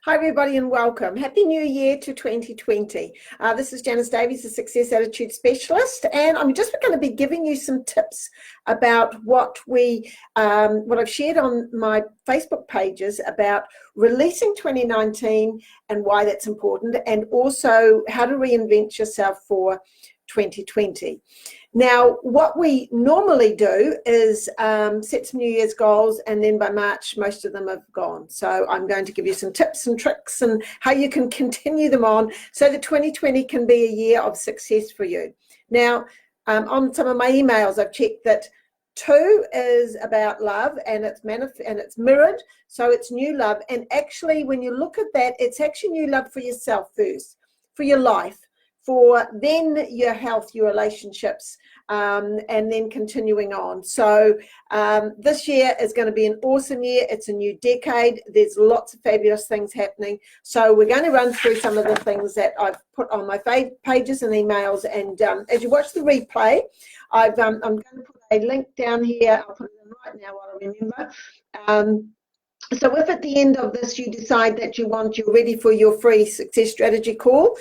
Hi everybody and welcome. Happy New Year to 2020. This is Janice Davies, the Success Attitude Specialist, and I'm just going to be giving you some tips about what I've shared on my Facebook pages about releasing 2019 and why that's important, and also how to reinvent yourself for 2020. Now, what we normally do is set some New Year's goals, and then by March, most of them have gone. So I'm going to give you some tips and tricks and how you can continue them on so that 2020 can be a year of success for you. Now, on some of my emails, I've checked that 2 is about love, and it's mirrored, so it's new love. And actually, when you look at that, it's actually new love for yourself first, for your life, for then your health, your relationships, and then continuing on. So this year is going to be an awesome year. It's a new decade. There's lots of fabulous things happening. So we're going to run through some of the things that I've put on my pages and emails. And as you watch the replay, I'm going to put a link down here. I'll put it in right now while I remember. So if at the end of this you decide that you're ready for your free success strategy call,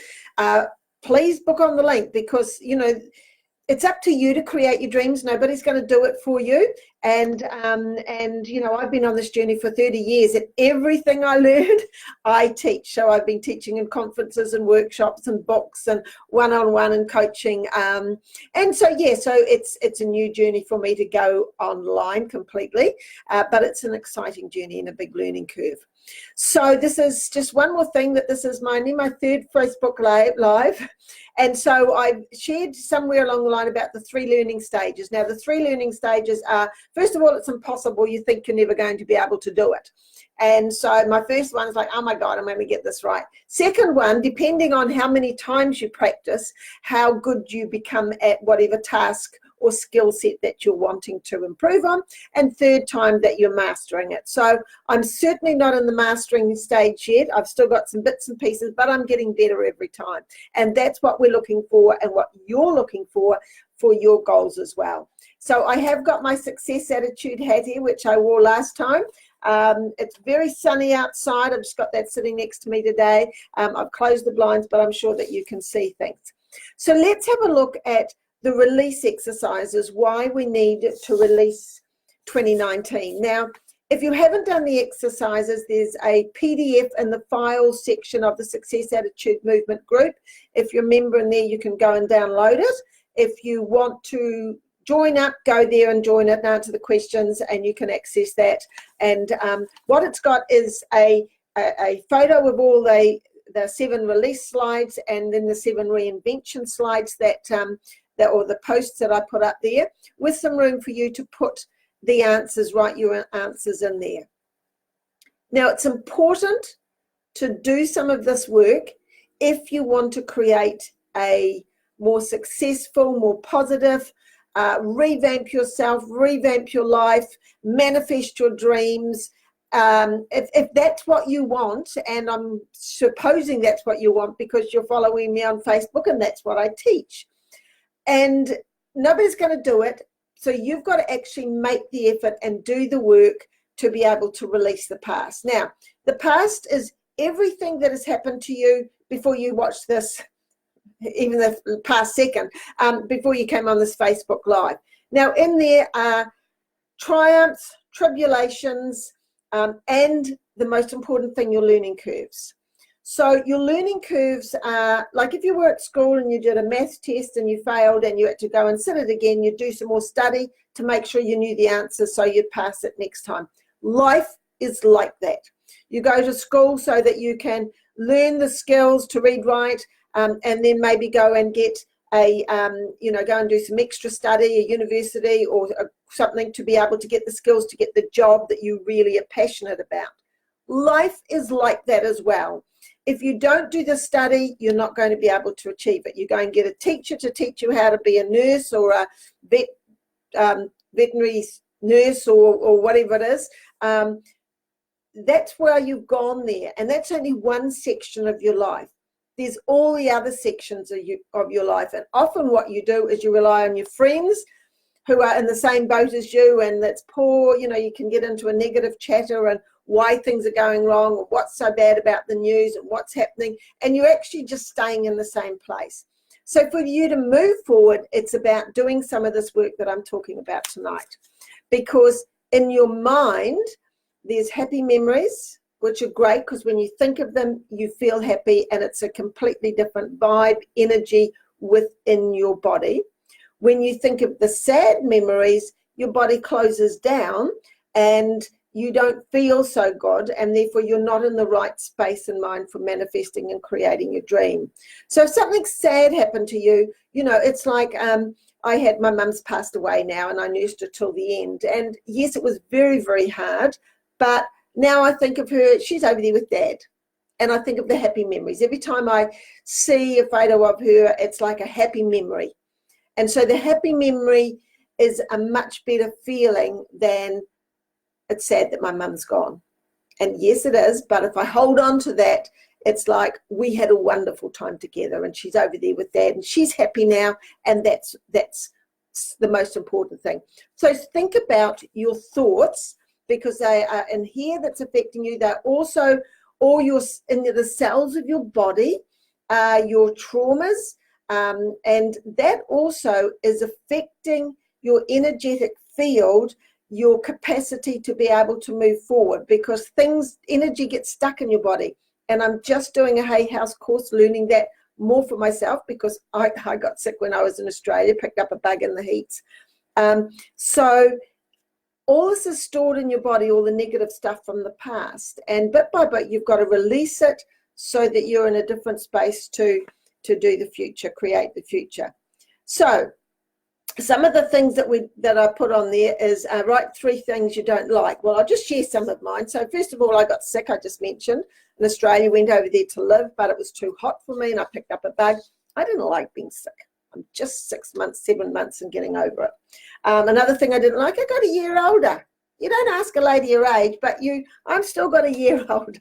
please book on the link, because it's up to you to create your dreams. Nobody's going to do it for you. And I've been on this journey for 30 years, and everything I learned, I teach. So I've been teaching in conferences and workshops and books and one-on-one and coaching. And so it's a new journey for me to go online completely, but it's an exciting journey and a big learning curve. So this is just one more thing, that this is my 3rd Facebook Live. And so I've shared somewhere along the line about the 3 learning stages. Now, the 3 learning stages are, first of all, it's impossible. You think you're never going to be able to do it. And so my first one is like, oh my God, I'm going to get this right. Second one, depending on how many times you practice, how good you become at whatever task or skill set that you're wanting to improve on. And third time, that you're mastering it. So I'm certainly not in the mastering stage yet. I've still got some bits and pieces, but I'm getting better every time. And that's what we're looking for, and what you're looking for your goals as well. So I have got my Success Attitude hat here, which I wore last time. It's very sunny outside. I've just got that sitting next to me today. I've closed the blinds, but I'm sure that you can see things. So let's have a look at the release exercises, why we need to release 2019. Now, if you haven't done the exercises, there's a PDF in the files section of the Success Attitude Movement Group. If you're a member in there, you can go and download it. If you want to join up, go there and join it and answer the questions, and you can access that. And what it's got is a photo of all the 7 release slides, and then the 7 reinvention slides or the posts that I put up there, with some room for you to put the answers, write your answers in there. Now, it's important to do some of this work if you want to create a more successful, more positive, revamp yourself, revamp your life, manifest your dreams. If that's what you want, and I'm supposing that's what you want because you're following me on Facebook and that's what I teach. And nobody's going to do it, so you've got to actually make the effort and do the work to be able to release the past. Now, the past is everything that has happened to you before you watch this, even the past second, before you came on this Facebook Live. Now, in there are triumphs, tribulations, and the most important thing, your learning curves. So your learning curves are, like if you were at school and you did a math test and you failed and you had to go and sit it again, you do some more study to make sure you knew the answer so you'd pass it next time. Life is like that. You go to school so that you can learn the skills to read, write, and then maybe go and get go and do some extra study, a university or something, to be able to get the skills to get the job that you really are passionate about. Life is like that as well. If you don't do the study, you're not going to be able to achieve it. You go and get a teacher to teach you how to be a nurse or a veterinary nurse or whatever it is. That's where you've gone there, and that's only one section of your life. There's all the other sections of your life, and often what you do is you rely on your friends who are in the same boat as you, and that's poor. You can get into a negative chatter and why things are going wrong, or what's so bad about the news and what's happening, and you're actually just staying in the same place. So for you to move forward, it's about doing some of this work that I'm talking about tonight, because in your mind, there's happy memories, which are great because when you think of them, you feel happy, and it's a completely different vibe, energy within your body. When you think of the sad memories, your body closes down and you don't feel so good, and therefore you're not in the right space and mind for manifesting and creating your dream. So if something sad happened to you, you know, it's like I had, my mum's passed away now, and I nursed her till the end. And yes, it was very, very hard, but now I think of her, she's over there with Dad. And I think of the happy memories. Every time I see a photo of her, it's like a happy memory. And so the happy memory is a much better feeling than it's sad that my mum's gone. And yes, it is. But if I hold on to that, it's like we had a wonderful time together, and she's over there with Dad, and she's happy now. And that's the most important thing. So think about your thoughts, because they are in here that's affecting you. They're also all your in the cells of your body, your traumas, and that also is affecting your energetic field, your capacity to be able to move forward, because energy gets stuck in your body. And I'm just doing a Hay House course, learning that more for myself, because I got sick when I was in Australia, picked up a bug in the heats. So all this is stored in your body, all the negative stuff from the past. And bit by bit, you've got to release it so that you're in a different space to do the future, create the future. So some of the things that I put on there is write 3 things you don't like. Well, I'll just share some of mine. So first of all, I got sick, I just mentioned. In Australia, went over there to live, but it was too hot for me, and I picked up a bug. I didn't like being sick. I'm just 6 months, 7 months and getting over it. Another thing I didn't like, I got a year older. You don't ask a lady her age, but I'm still got a year older.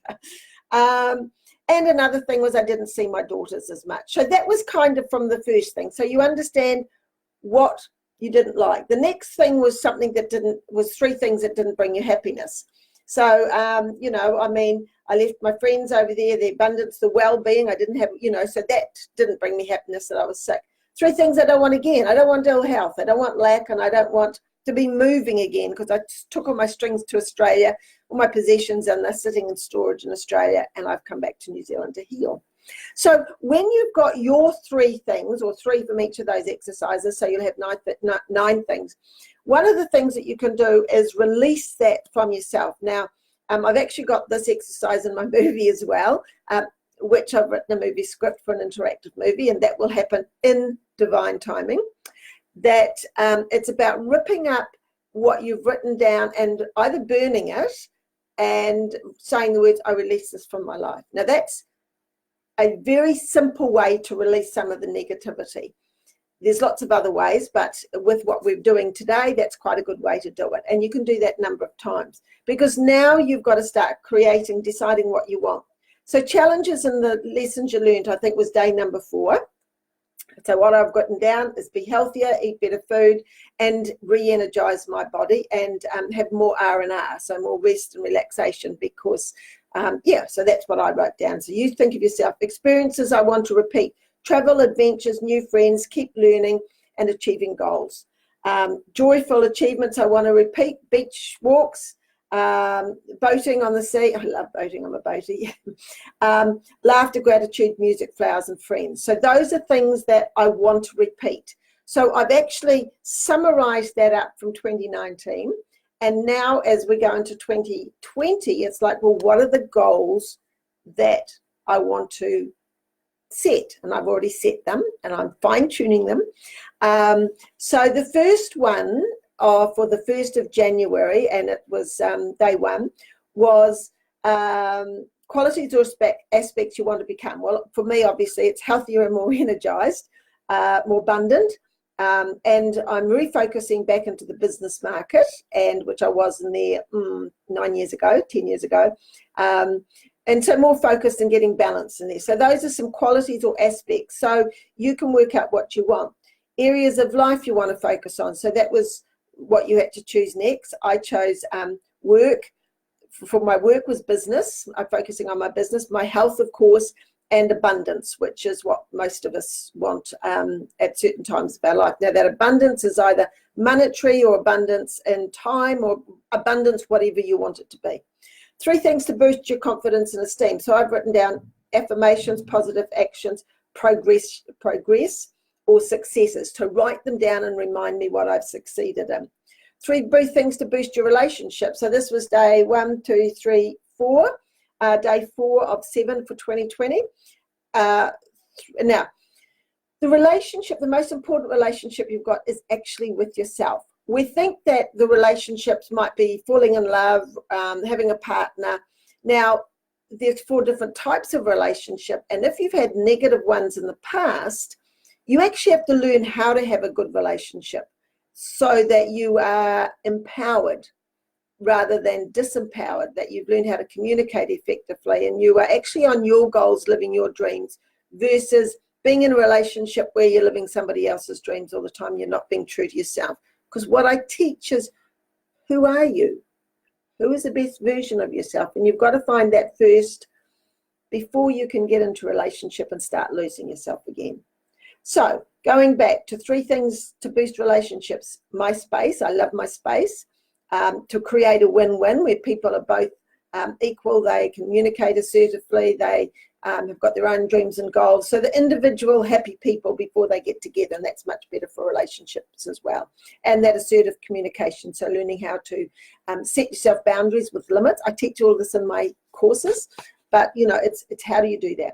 And another thing was I didn't see my daughters as much. So that was kind of from the first thing. So you understand what you didn't like. The next thing was was 3 things that didn't bring you happiness. So, you know, I mean, I left my friends over there, the abundance, the well-being. I didn't have, you know, so that didn't bring me happiness that I was sick. 3 things I don't want again. I don't want ill health. I don't want lack, and I don't want to be moving again, because I took all my strings to Australia, all my possessions, and they're sitting in storage in Australia, and I've come back to New Zealand to heal. So when you've got your 3 things, or 3 from each of those exercises, so you'll have 9 things, one of the things that you can do is release that from yourself. Now, I've actually got this exercise in my movie as well, which I've written a movie script for an interactive movie, and that will happen in divine timing. That it's about ripping up what you've written down and either burning it and saying the words, I release this from my life. Now, that's a very simple way to release some of the negativity. There's lots of other ways, but with what we're doing today, that's quite a good way to do it. And you can do that a number of times, because now you've got to start creating, deciding what you want. So challenges in the lessons you learned, I think, was day number 4. So what I've written down is be healthier, eat better food, and re-energize my body, and have more R&R, so more rest and relaxation, because, so that's what I wrote down. So you think of yourself, experiences I want to repeat, travel, adventures, new friends, keep learning and achieving goals. Joyful achievements I want to repeat, beach walks, boating on the sea. I love boating, I'm a boatie. Laughter, gratitude, music, flowers, and friends. So those are things that I want to repeat. So I've actually summarized that up from 2019. And now as we go into 2020, it's like, well, what are the goals that I want to set? And I've already set them, and I'm fine-tuning them. So the first one for the 1st of January, and it was day 1, was qualities or aspects you want to become. Well, for me, obviously, it's healthier and more energized, more abundant, and I'm refocusing back into the business market, and which I was in there 10 years ago, and so more focused and getting balance in there. So those are some qualities or aspects. So you can work out what you want. Areas of life you want to focus on. So that was what you had to choose next. I chose work, for my work was business. I'm focusing on my business, my health, of course, and abundance, which is what most of us want at certain times of our life. Now, that abundance is either monetary or abundance in time or abundance, whatever you want it to be. 3 things to boost your confidence and esteem. So I've written down affirmations, positive actions, progress, or successes, to write them down and remind me what I've succeeded in. 3 things to boost your relationship. So this was day 1, 2, 3, 4. Day 4 of 7 for 2020. Now, the relationship, the most important relationship you've got is actually with yourself. We think that the relationships might be falling in love, having a partner. Now, there's 4 different types of relationship, and if you've had negative ones in the past, you actually have to learn how to have a good relationship so that you are empowered rather than disempowered, that you've learned how to communicate effectively and you are actually on your goals, living your dreams, versus being in a relationship where you're living somebody else's dreams all the time. You're not being true to yourself. Because what I teach is, who are you? Who is the best version of yourself? And you've got to find that first before you can get into a relationship and start losing yourself again. So going back to 3 things to boost relationships. My space, I love my space. To create a win-win where people are both equal, they communicate assertively, they have got their own dreams and goals. So the individual happy people before they get together, and that's much better for relationships as well. And that assertive communication, so learning how to set yourself boundaries with limits. I teach all this in my courses, but it's how do you do that?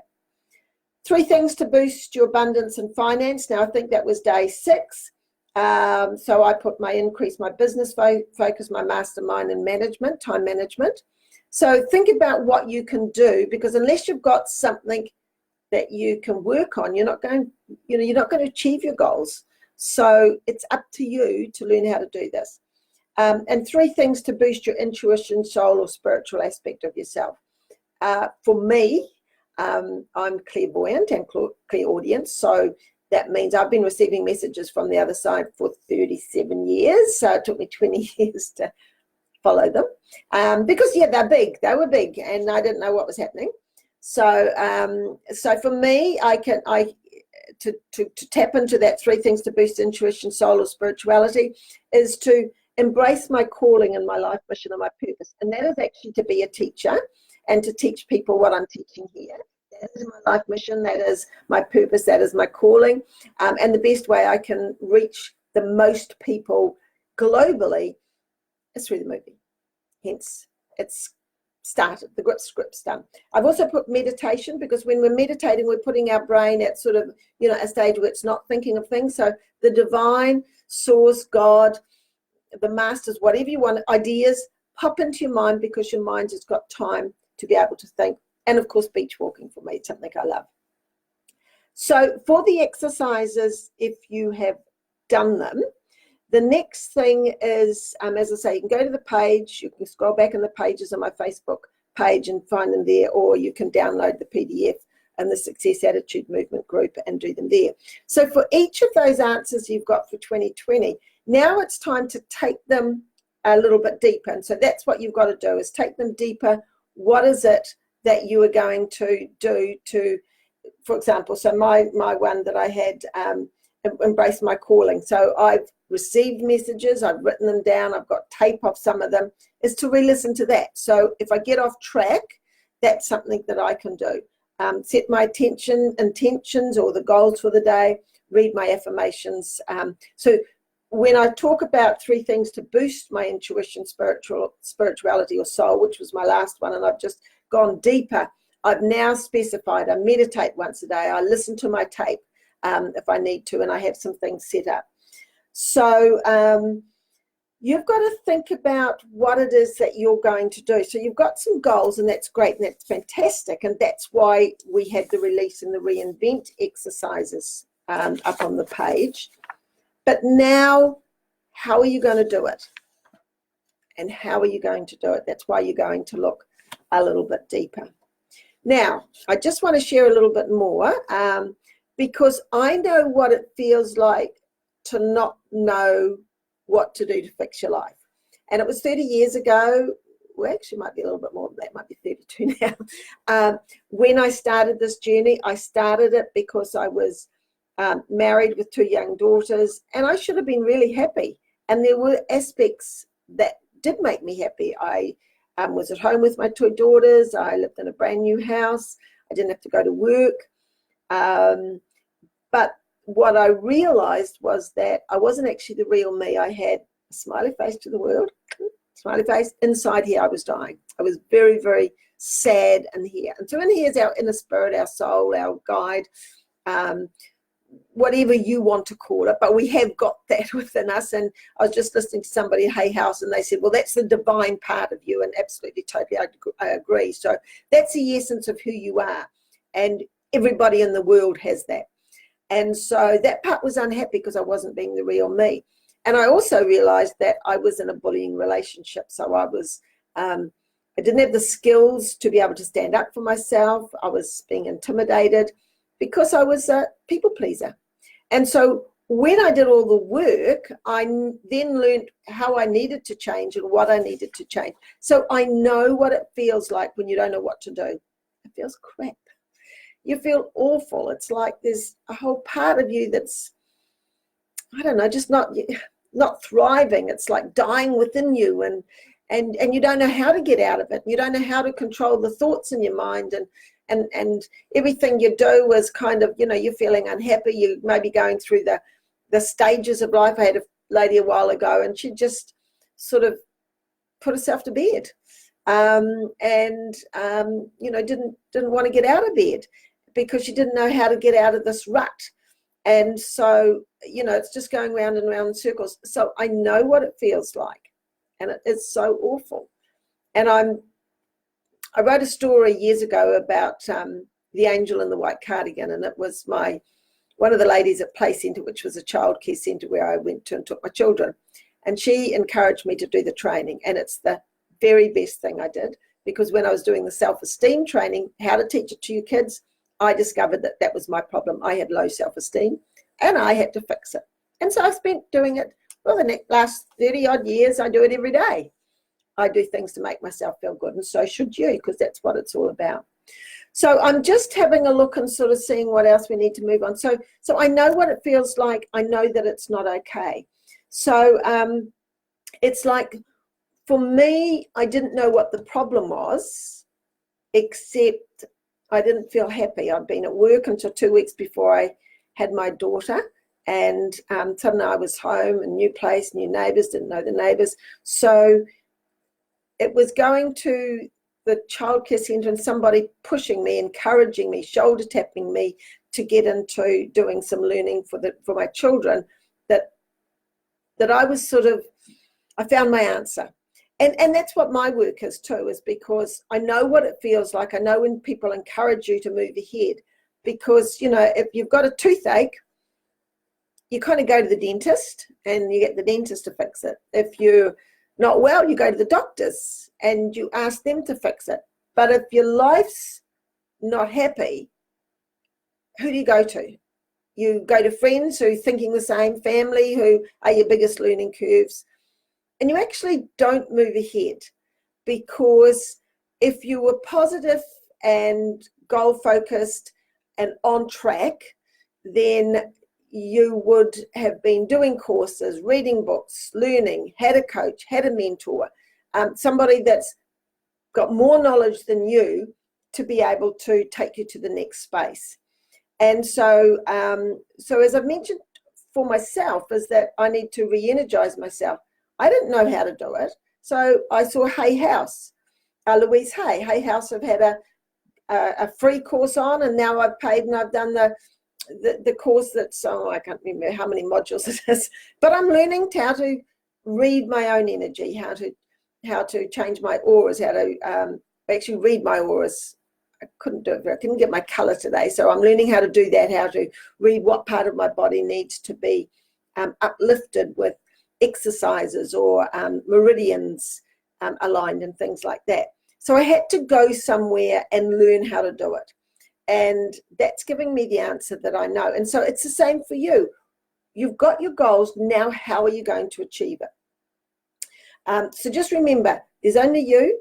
3 things to boost your abundance and finance. Now, I think that was day 6. So I put increase my business focus, my mastermind and management, time management. So think about what you can do, because unless you've got something that you can work on, you're not going to achieve your goals. So it's up to you to learn how to do this. And 3 things to boost your intuition, soul, or spiritual aspect of yourself. For me, I'm clairvoyant and clairaudient, so that means I've been receiving messages from the other side for 37 years. So it took me 20 years to follow them. Because, they're big. They were big, and I didn't know what was happening. So for me, to tap into that 3 things to boost intuition, soul, or spirituality is to embrace my calling and my life mission and my purpose. And that is actually to be a teacher and to teach people what I'm teaching here. That is my life mission, that is my purpose, that is my calling. And the best way I can reach the most people globally is through the movie. Hence, it's started, the script's done. I've also put meditation, because when we're meditating, we're putting our brain at sort of, a stage where it's not thinking of things. So the divine source, God, the masters, whatever you want, ideas pop into your mind, because your mind has got time to be able to think. And of course, beach walking for me, it's something I love. So for the exercises, if you have done them, the next thing is, as I say, you can go to the page, you can scroll back in the pages on my Facebook page and find them there, or you can download the PDF and the Success Attitude Movement Group and do them there. So for each of those answers you've got for 2020, now it's time to take them a little bit deeper. And so that's what you've got to do, is take them deeper. What is it that you are going to do to, for example, so my one that I had, embrace my calling. So I've received messages, I've written them down, I've got tape of some of them, is to re-listen to that. So if I get off track, that's something that I can do. Set my intentions or the goals for the day, read my affirmations. So when I talk about 3 things to boost my intuition, spirituality or soul, which was my last one, and I've just gone deeper, I've now specified I meditate once a day, I listen to my tape if I need to, and I have some things set up. So you've got to think about what it is that you're going to do. So you've got some goals, and that's great, and that's fantastic, and that's why we had the release and the reinvent exercises up on the page. But now, how are you going to do it? And how are you going to do it? That's why you're going to look a little bit deeper. Now, I just want to share a little bit more because I know what it feels like to not know what to do to fix your life. And it was 30 years ago well, actually might be a little bit more than that, might be 32 now. When I started this journey, I started it because I was married with 2 young daughters, and I should have been really happy. And there were aspects that did make me happy. I was at home with my 2 daughters. I lived in a brand new house. I didn't have to go to work. But what I realized was that I wasn't actually the real me. I had a smiley face to the world, smiley face. Inside here, I was dying. I was very, very sad in here. And so in here is our inner spirit, our soul, our guide, whatever you want to call it, but we have got that within us. And I was just listening to somebody, Hay House, and they said, well, that's the divine part of you, and absolutely, totally, I agree. So that's the essence of who you are, and everybody in the world has that. And so that part was unhappy because I wasn't being the real me. And I also realized that I was in a bullying relationship. So I was, I didn't have the skills to be able to stand up for myself. I was being intimidated because I was a people pleaser. And so when I did all the work, I then learned how I needed to change and what I needed to change. So I know what it feels like when you don't know what to do. It feels crap. You feel awful. It's like there's a whole part of you that's, I don't know, just not thriving. It's like dying within you, and you don't know how to get out of it. You don't know how to control the thoughts in your mind, and everything you do is kind of, you're feeling unhappy. You may be going through the stages of life. I had a lady a while ago, and she just sort of put herself to bed, didn't want to get out of bed because she didn't know how to get out of this rut. And so, it's just going round and round in circles. So I know what it feels like, and it is so awful. And I wrote a story years ago about the angel in the white cardigan, and it was one of the ladies at Play Centre, which was a childcare centre where I went to and took my children. And she encouraged me to do the training, and it's the very best thing I did, because when I was doing the self-esteem training, how to teach it to your kids, I discovered that was my problem. I had low self-esteem, and I had to fix it. And so I spent doing it for the last 30 odd years. I do it every day. I do things to make myself feel good, and so should you, because that's what it's all about. So I'm just having a look and sort of seeing what else we need to move on. So I know what it feels like. I know that it's not okay. So it's like, for me, I didn't know what the problem was, except I didn't feel happy. I'd been at work until 2 weeks before I had my daughter, and suddenly I was home, a new place, new neighbours, didn't know the neighbours. So it was going to the childcare centre and somebody pushing me, encouraging me, shoulder tapping me to get into doing some learning for my children, that I was sort of, I found my answer. And that's what my work is too, is because I know what it feels like. I know when people encourage you to move ahead, because, if you've got a toothache, you kind of go to the dentist and you get the dentist to fix it. If you're not well, you go to the doctors and you ask them to fix it. But if your life's not happy, who do you go to? You go to friends who are thinking the same, family who are your biggest learning curves. And you actually don't move ahead, because if you were positive and goal-focused and on track, then you would have been doing courses, reading books, learning, had a coach, had a mentor, somebody that's got more knowledge than you to be able to take you to the next space. And so as I've mentioned for myself, is that I need to re-energize myself. I didn't know how to do it. So I saw Hay House, Louise Hay. Hay House have had a free course on, and now I've paid and I've done the course that's, I can't remember how many modules it is, but I'm learning how to read my own energy, how to change my auras, how to actually read my auras. I couldn't do it. I couldn't get my color today. So I'm learning how to do that, how to read what part of my body needs to be uplifted with exercises or meridians aligned and things like that. So I had to go somewhere and learn how to do it. And that's giving me the answer that I know. And so it's the same for you. You've got your goals. Now, how are you going to achieve it? So just remember, there's only you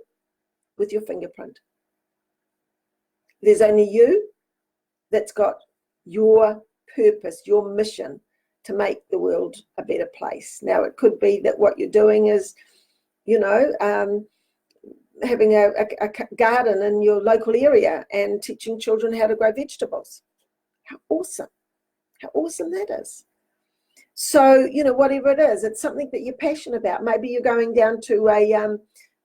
with your fingerprint. There's only you that's got your purpose, your mission to make the world a better place. Now, it could be that what you're doing is, having a garden in your local area and teaching children how to grow vegetables. How awesome. How awesome that is. So, whatever it is, it's something that you're passionate about. Maybe you're going down to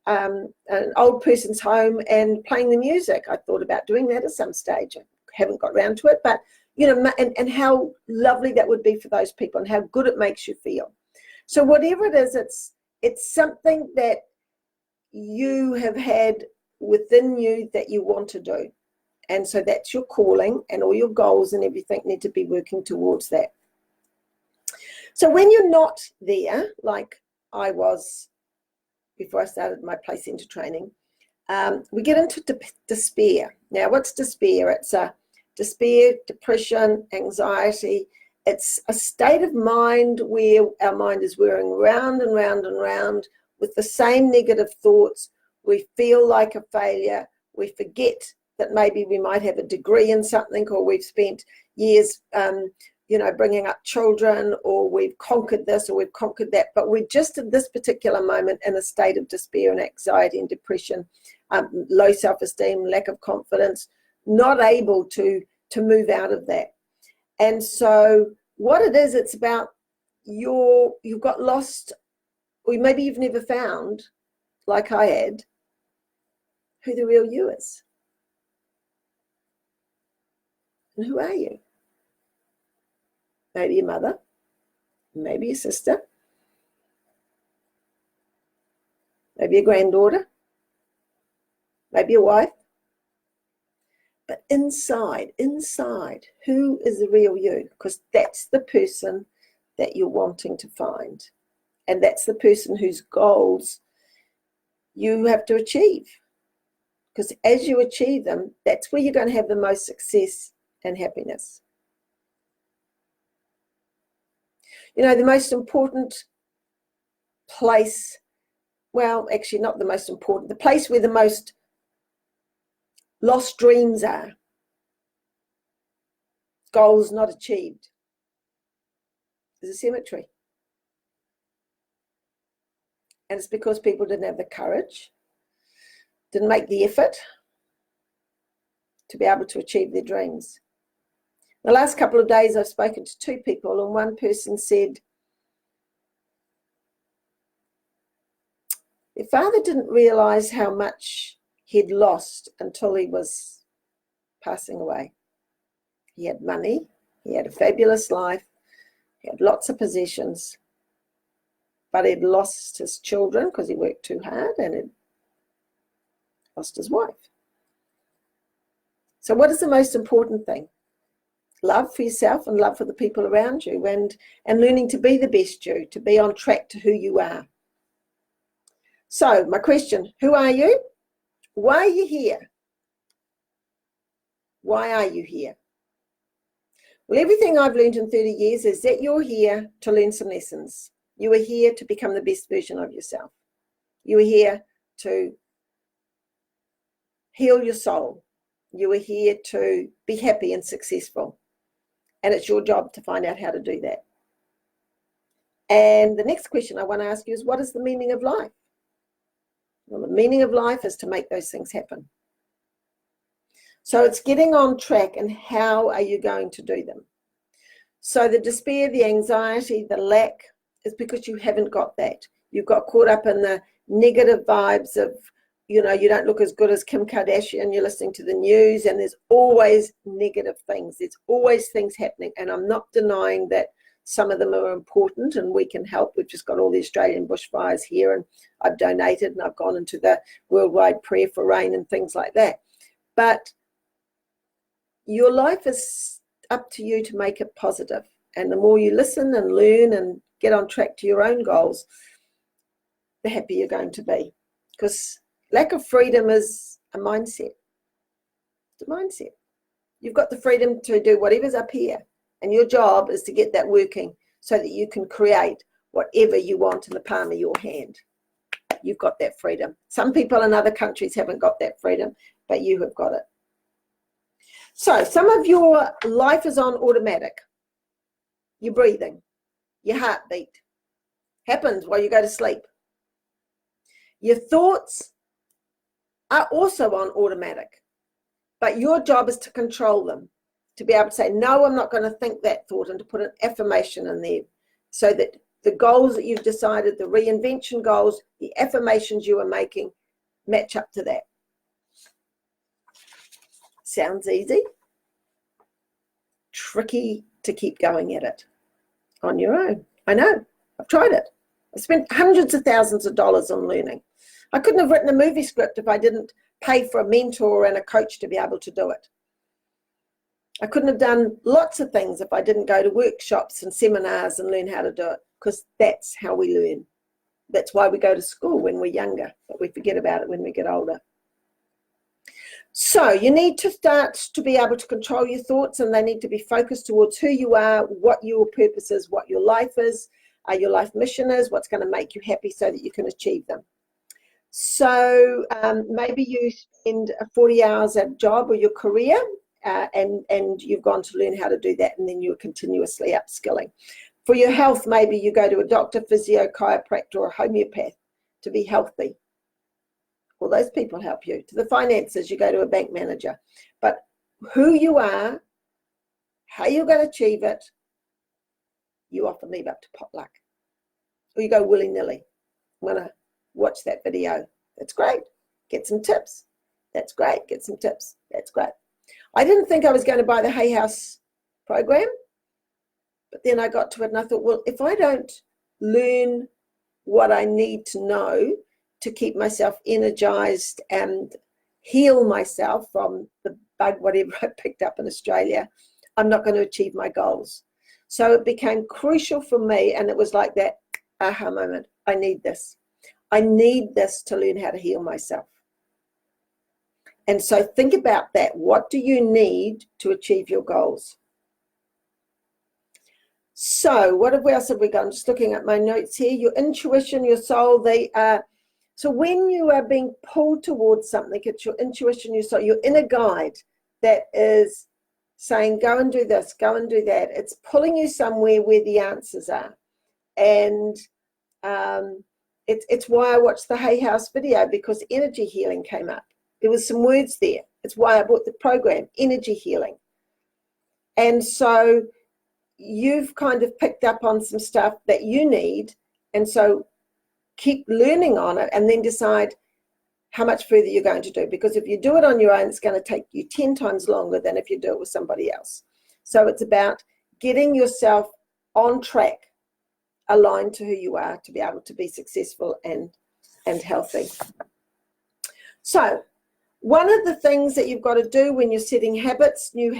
an old person's home and playing the music. I thought about doing that at some stage. I haven't got around to it, but, and how lovely that would be for those people and how good it makes you feel. So whatever it is, it's something that you have had within you that you want to do. And so that's your calling, and all your goals and everything need to be working towards that. So when you're not there, like I was before I started my play centre training, we get into despair. Now, what's despair? It's despair, depression, anxiety. It's a state of mind where our mind is whirring round and round and round with the same negative thoughts. We feel like a failure. We forget that maybe we might have a degree in something, or we've spent years, bringing up children, or we've conquered this or we've conquered that. But we're just at this particular moment in a state of despair and anxiety and depression, low self-esteem, lack of confidence, not able to move out of that. And so what it is, it's about you've got lost, or maybe you've never found, like I had, who the real you is. And who are you? Maybe your mother, maybe your sister, maybe your granddaughter, maybe your wife. But inside, who is the real you? Because that's the person that you're wanting to find. And that's the person whose goals you have to achieve. Because as you achieve them, that's where you're going to have the most success and happiness. The most important place, well, actually not the most important, the place where the most lost dreams are, goals not achieved, is a cemetery. And it's because people didn't have the courage, didn't make the effort to be able to achieve their dreams. The last couple of days I've spoken to two people, and one person said their father didn't realize how much he'd lost until he was passing away. He had money, he had a fabulous life, he had lots of possessions, but he'd lost his children because he worked too hard, and he'd lost his wife. So what is the most important thing? Love for yourself and love for the people around you, and learning to be the best you, to be on track to who you are. So my question, who are you? Why are you here? Why are you here? Well, everything I've learned in 30 years is that you're here to learn some lessons. You are here to become the best version of yourself. You are here to heal your soul. You are here to be happy and successful. And it's your job to find out how to do that. And the next question I want to ask you is, what is the meaning of life? Well, the meaning of life is to make those things happen. So it's getting on track, and how are you going to do them? So the despair, the anxiety, the lack is because you haven't got that. You've got caught up in the negative vibes of, you don't look as good as Kim Kardashian, you're listening to the news, and there's always negative things. There's always things happening, and I'm not denying that some of them are important and we can help. We've just got all the Australian bushfires here, and I've donated, and I've gone into the worldwide prayer for rain and things like that. But your life is up to you to make it positive. And the more you listen and learn and get on track to your own goals, the happier you're going to be. Because lack of freedom is a mindset. It's a mindset. You've got the freedom to do whatever's up here, and your job is to get that working so that you can create whatever you want in the palm of your hand. you've got that freedom. Some people in other countries haven't got that freedom, but you have got it. So some of your life is on automatic. Your breathing, your heartbeat happens while you go to sleep. Your thoughts are also on automatic, but your job is to control them, to be able to say, no, I'm not going to think that thought, and to put an affirmation in there so that the goals that you've decided, the reinvention goals, the affirmations you are making match up to that. Sounds easy. Tricky to keep going at it on your own. I know. I've tried it. I've spent hundreds of thousands of dollars on learning. I couldn't have written a movie script if I didn't pay for a mentor and a coach to be able to do it. I couldn't have done lots of things if I didn't go to workshops and seminars and learn how to do it, because that's how we learn. That's why we go to school when we're younger, but we forget about it when we get older. So you need to start to be able to control your thoughts, and they need to be focused towards who you are, what your purpose is, what your life is, your life mission is, what's going to make you happy so that you can achieve them. So maybe you spend 40 hours at a job or your career, and you've gone to learn how to do that, and then you're continuously upskilling. For your health, maybe you go to a doctor, physio, chiropractor, or homeopath to be healthy. Well, those people help you. To the finances, you go to a bank manager. But who you are, how you're going to achieve it, you often leave up to potluck. Or you go willy-nilly. I'm going to watch that video. That's great. Get some tips. That's great. Get some tips. That's great. I didn't think I was going to buy the Hay House program, but then I got to it and I thought, well, if I don't learn what I need to know to keep myself energized and heal myself from the bug, whatever I picked up in Australia, I'm not going to achieve my goals. So it became crucial for me, and it was like that aha moment. I need this. I need this to learn how to heal myself. And so think about that. What do you need to achieve your goals? So what else have we got? I'm just looking at my notes here. Your intuition, your soul, they are. So when you are being pulled towards something, it's your intuition, your soul, your inner guide that is saying, go and do this, go and do that. It's pulling you somewhere where the answers are. And it's why I watched the Hay House video, because energy healing came up. There was some words there. It's why I bought the program, energy healing. And so you've kind of picked up on some stuff that you need. And so keep learning on it, and then decide how much further you're going to do. Because if you do it on your own, it's going to take you 10 times longer than if you do it with somebody else. So it's about getting yourself on track, aligned to who you are, to be able to be successful and healthy. So one of the things that you've got to do when you're setting habits, new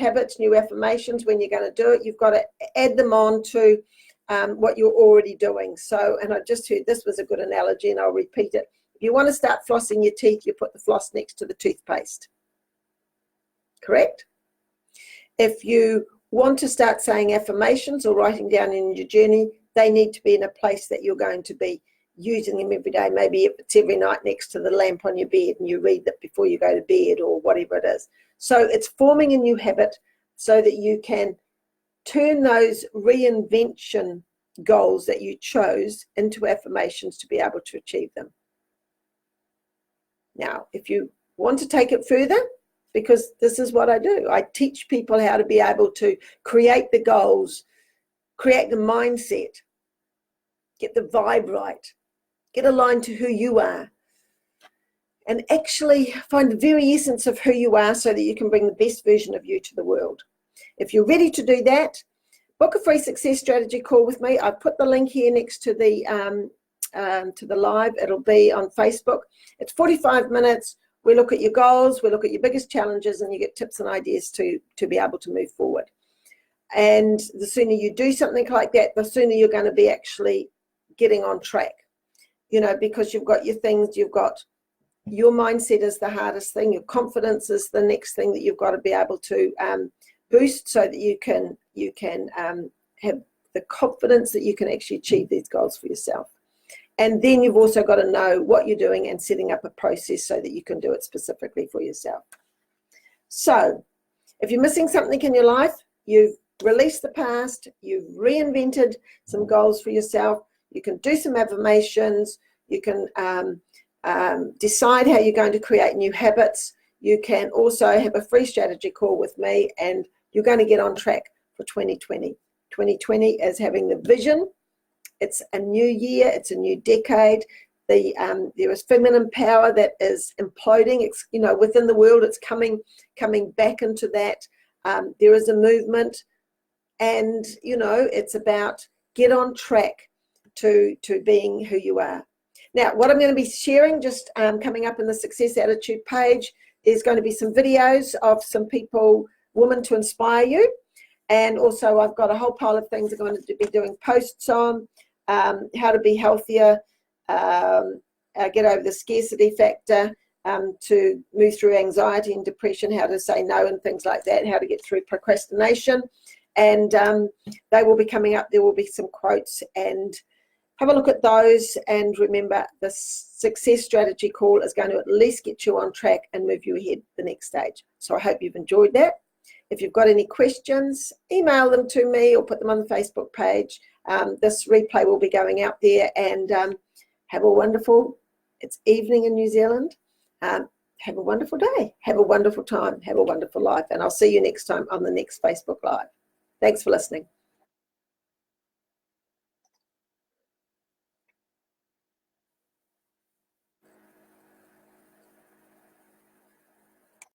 affirmations, when you're going to do it, you've got to add them on to what you're already doing. So, and I just heard this was a good analogy, and I'll repeat it. If you want to start flossing your teeth, you put the floss next to the toothpaste. Correct? If you want to start saying affirmations or writing down in your journey, they need to be in a place that you're going to be using them every day. Maybe if it's every night next to the lamp on your bed and you read that before you go to bed, or whatever it is. So it's forming a new habit so that you can turn those reinvention goals that you chose into affirmations to be able to achieve them. Now, if you want to take it further, because this is what I do, I teach people how to be able to create the goals, create the mindset, get the vibe right, get aligned to who you are, and actually find the very essence of who you are so that you can bring the best version of you to the world. If you're ready to do that, book a free success strategy call with me. I've put the link here next to the live. It'll be on Facebook. It's 45 minutes. We look at your goals, we look at your biggest challenges, and you get tips and ideas to be able to move forward. And the sooner you do something like that, the sooner you're going to be actually getting on track. You know, because you've got your things, you've got your mindset is the hardest thing. Your confidence is the next thing that you've got to be able to boost, so that you can have the confidence that you can actually achieve these goals for yourself. And then you've also got to know what you're doing and setting up a process so that you can do it specifically for yourself. So if you're missing something in your life, you've released the past, you've reinvented some goals for yourself, you can do some affirmations, you can decide how you're going to create new habits. You can also have a free strategy call with me, and you're going to get on track for 2020. 2020 is having the vision. It's a new year. It's a new decade. There is feminine power that is imploding. It's, within the world, it's coming back into that. There is a movement, and it's about get on track to being who you are. Now, what I'm going to be sharing just coming up in the Success Attitude page, there's going to be some videos of some people, women to inspire you. And also I've got a whole pile of things I'm going to be doing posts on, how to be healthier, get over the scarcity factor, to move through anxiety and depression, how to say no and things like that, how to get through procrastination. And they will be coming up. There will be some quotes, and have a look at those. And remember, the success strategy call is going to at least get you on track and move you ahead the next stage. So I hope you've enjoyed that. If you've got any questions, email them to me or put them on the Facebook page. This replay will be going out there, and have a wonderful, it's evening in New Zealand. Have a wonderful day. Have a wonderful time. Have a wonderful life. And I'll see you next time on the next Facebook Live. Thanks for listening.